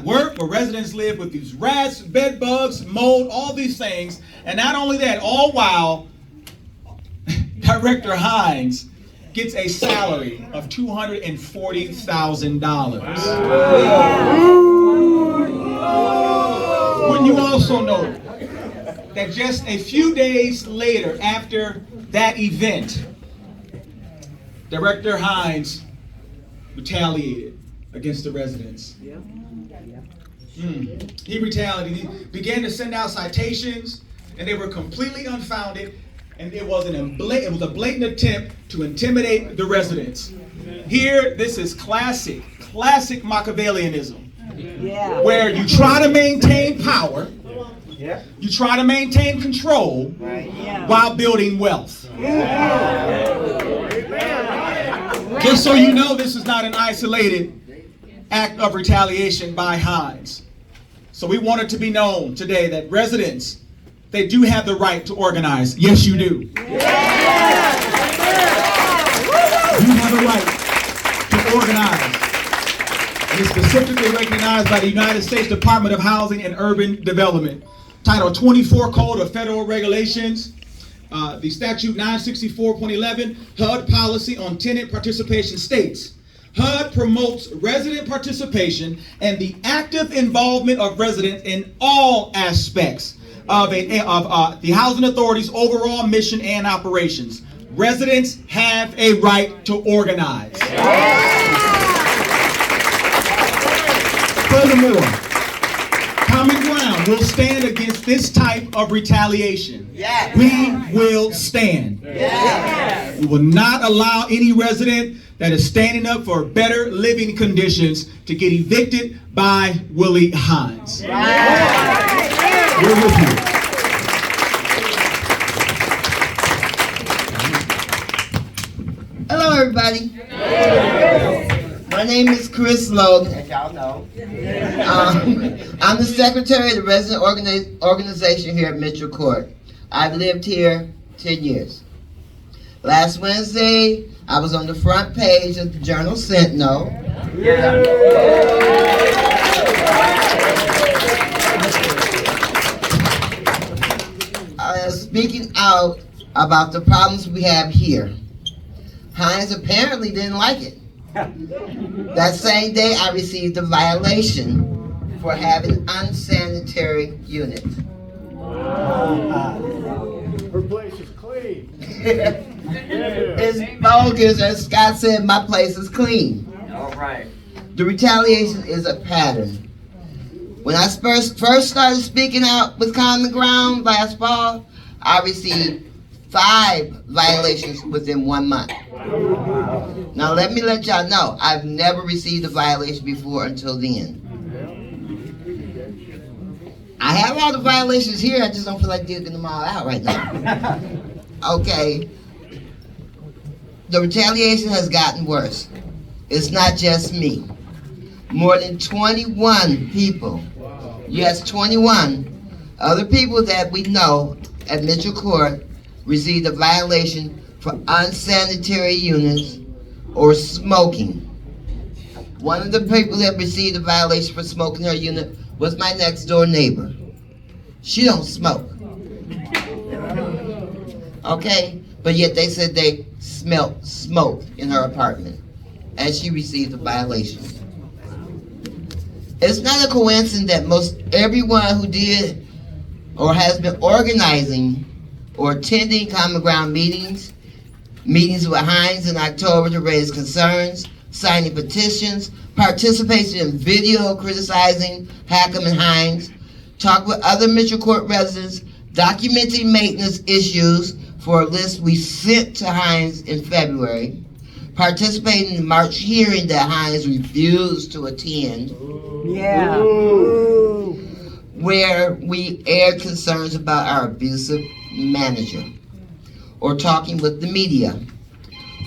work, where residents live with these rats, bed bugs, mold, all these things. And not only that, all while Director Hines gets a salary of $240,000. When you also know that just a few days later, after that event, Director Hines retaliated against the residents. He retaliated. He began to send out citations, and they were completely unfounded, and it was a blatant attempt to intimidate the residents. Here, this is classic Machiavellianism, where you try to maintain power, you try to maintain control while building wealth. Just so you know, this is not an isolated act of retaliation by Hines. So we want it to be known today that residents, they do have the right to organize. Yes, you do. You have a right to organize. It is specifically recognized by the United States Department of Housing and Urban Development. Title 24 Code of Federal Regulations. The statute 964.11, HUD policy on tenant participation states, HUD promotes resident participation and the active involvement of residents in all aspects of the housing authority's overall mission and operations. Residents have a right to organize. Furthermore, Common Ground will stand against this type of retaliation. We will stand. We will not allow any resident that is standing up for better living conditions to get evicted by Willie Hines. We're with you. Hello, everybody. My name is Chris Logan, as y'all know. I'm the secretary of the resident organization here at Mitchell Court. I've lived here 10 years. Last Wednesday, I was on the front page of the Journal Sentinel. Speaking out about the problems we have here. Hines apparently didn't like it. That same day, I received a violation for having unsanitary unit. Her place is clean. It's bogus. As Scott said, my place is clean. All right. The retaliation is a pattern. When I first started speaking out with Common Ground last fall, I received 5 violations within 1 month. Now let me let y'all know, I've never received a violation before until then. I have all the violations here, I just don't feel like digging them all out right now. Okay. The retaliation has gotten worse. It's not just me. More than 21 people, yes, 21 other people that we know at Mitchell Court received a violation for unsanitary units or smoking. One of the people that received a violation for smoking her unit was my next door neighbor. She don't smoke. Okay? But yet they said they smelled smoke in her apartment and she received a violation. It's not a coincidence that most everyone who did or has been organizing or attending Common Ground meetings with Hines in October to raise concerns, signing petitions, participating in video criticizing HACM and Hines, talk with other Mitchell Court residents, documenting maintenance issues for a list we sent to Hines in February, participating in the March hearing that Hines refused to attend, where we aired concerns about our abusive manager, or talking with the media.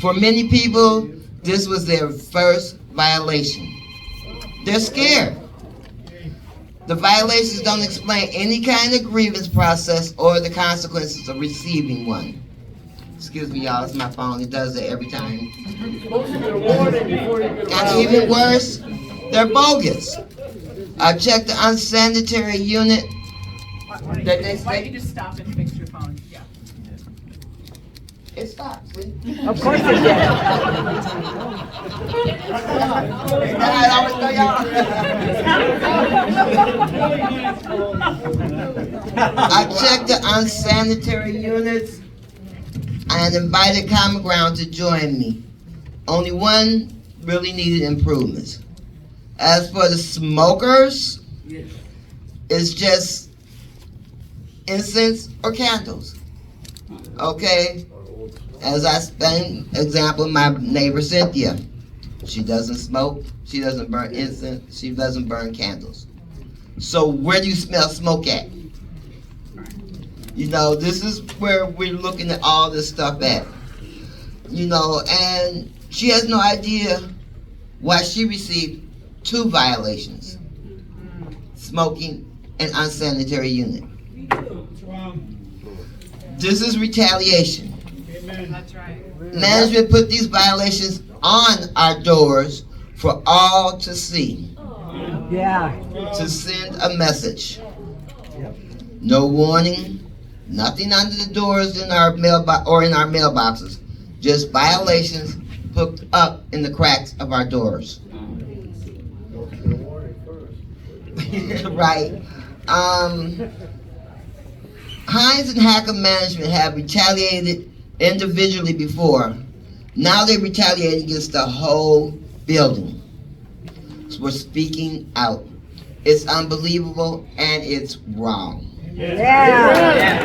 For many people, this was their first violation. They're scared. The violations don't explain any kind of grievance process or the consequences of receiving one. Excuse me, y'all, it's my phone. It does that every time. And even worse, they're bogus. I checked the unsanitary unit. That they Why don't say you just stop and fix your phone? Yeah. it stops. See? Of course it did. I always know y'all. I checked the unsanitary units and invited Common Ground to join me. Only one really needed improvements. As for the smokers, it's just incense or candles. Okay? As I spend example, my neighbor Cynthia, she doesn't smoke, she doesn't burn incense, she doesn't burn candles. So where do you smell smoke at? You know, this is where we're looking at all this stuff at. You know, and she has no idea why she received 2 violations: smoking and unsanitary unit. This is retaliation. That's right. Management put these violations on our doors for all to see, Yeah. to send a message. No warning, nothing under the doors in our mailbox or in our mailboxes, just violations hooked up in the cracks of our doors. Right. Hines and HACM management have retaliated individually before. Now they retaliate against the whole building. So we're speaking out. It's unbelievable and it's wrong. Yeah.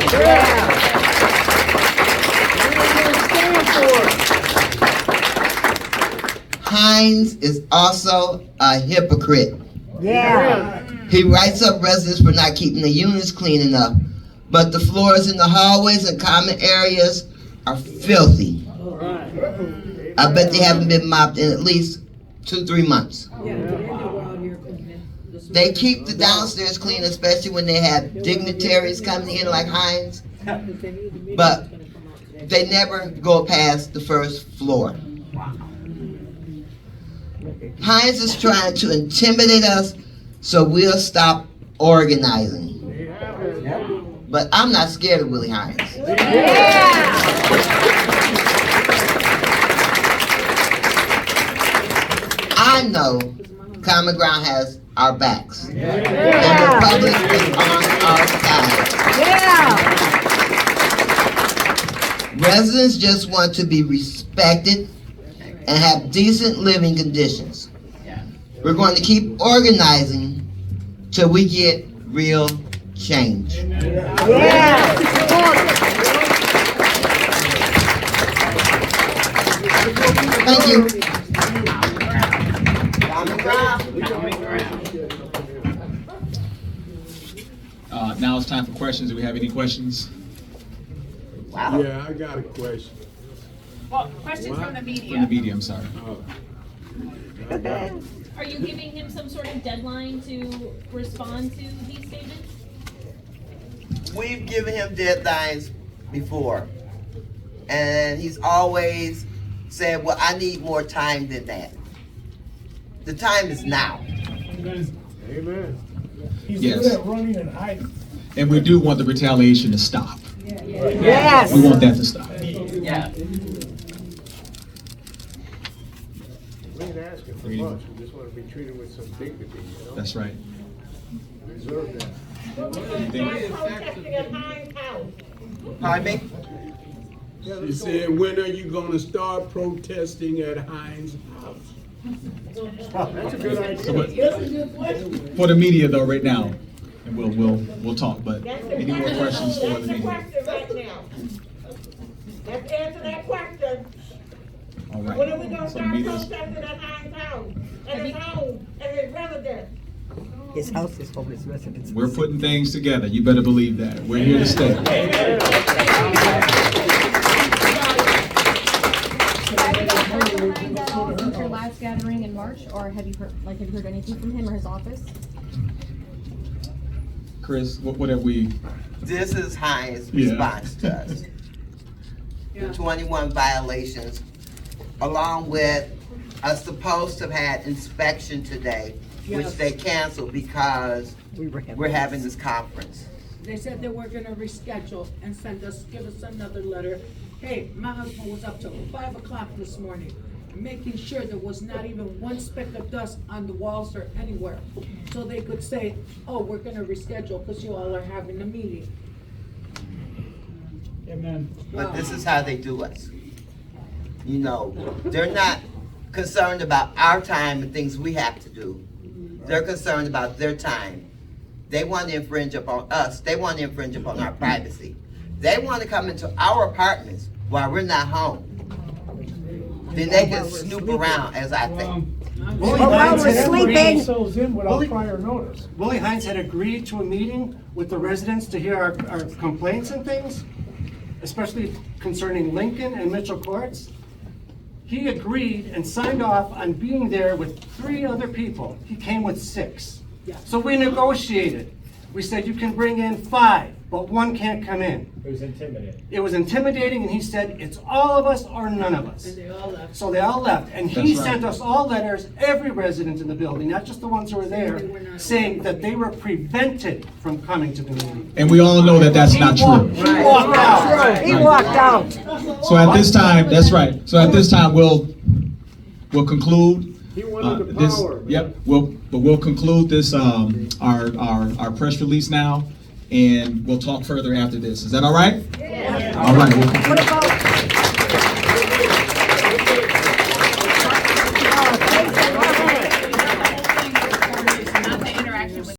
Hines is also a hypocrite. Yeah. He writes up residents for not keeping the units clean enough, but the floors in the hallways and common areas are filthy. I bet they haven't been mopped in at least 2-3 months. They keep the downstairs clean, especially when they have dignitaries coming in like Hines, but they never go past the first floor. Hines is trying to intimidate us so we'll stop organizing. But I'm not scared of Willie Hines. I know Common Ground has our backs. And the public is on our side. Residents just want to be respected and have decent living conditions. We're going to keep organizing till we get real change. Thank you. Now it's time for questions. Do we have any questions? Yeah, I got a question. Well, questions from the From media. the media, I'm sorry. Are you giving him some sort of deadline to respond to these statements? We've given him deadlines before, and he's always said, well, I need more time than that. The time is now. Amen. Yes. And we do want the retaliation to stop. Yes. We want that to stop. Yeah. We ain't asking for much, we just want to be treated with some dignity, you know? That's right. We deserve that. Pardon me? She said, when are you gonna start protesting at Hines' house? That's a good idea. For the media though, right now, and we'll talk, but any more questions for the media? Let's answer that question. All When are we right. gonna So the start media's, protesting at Hines' house, at his home, at his residence? His house is homeless residents. we're putting things together. You better believe that. We're here to stay. Have you guys heard from Hines at all since your last gathering in March, or have you heard anything from him or his office? Chris, what have we? This is Hines' Yeah. response to us. The 21 violations, along with us supposed to have had inspection today which they canceled because we're having this conference. They said they were gonna reschedule and give us another letter. Hey, my husband was up till 5 o'clock this morning, making sure there was not even one speck of dust on the walls or anywhere. So they could say, oh, we're gonna reschedule because you all are having a meeting. But this is how they do us. You know, they're not concerned about our time and things we have to do. They're concerned about their time. They want to infringe upon us. They want to infringe upon our privacy. They want to come into our apartments while we're not home. Then they can snoop around, as I think. Willie While Hines we're had sleeping. agreed- themselves in without Willie- prior notice. Willie Hines had agreed to a meeting with the residents to hear our complaints and things, especially concerning Lincoln and Mitchell Courts. He agreed and signed off on being there with 3 other people. He came with 6. Yeah. So we negotiated. We said, you can bring in 5, but 1 can't come in. It was intimidating. It was intimidating, and he said, it's all of us or none of us. And they all left. So they all left, and he That's right. sent us all letters, every resident in the building, not just the ones who were there, saying that they were prevented from coming to the meeting. And we all know that that's not true. He walked out. He walked out. So at this time, that's right. So at this time, we'll conclude. He wanted the This, power. yep, we'll conclude this, our press release now, and we'll talk further after this. Is that all right? Yeah. All right. We'll conclude. What about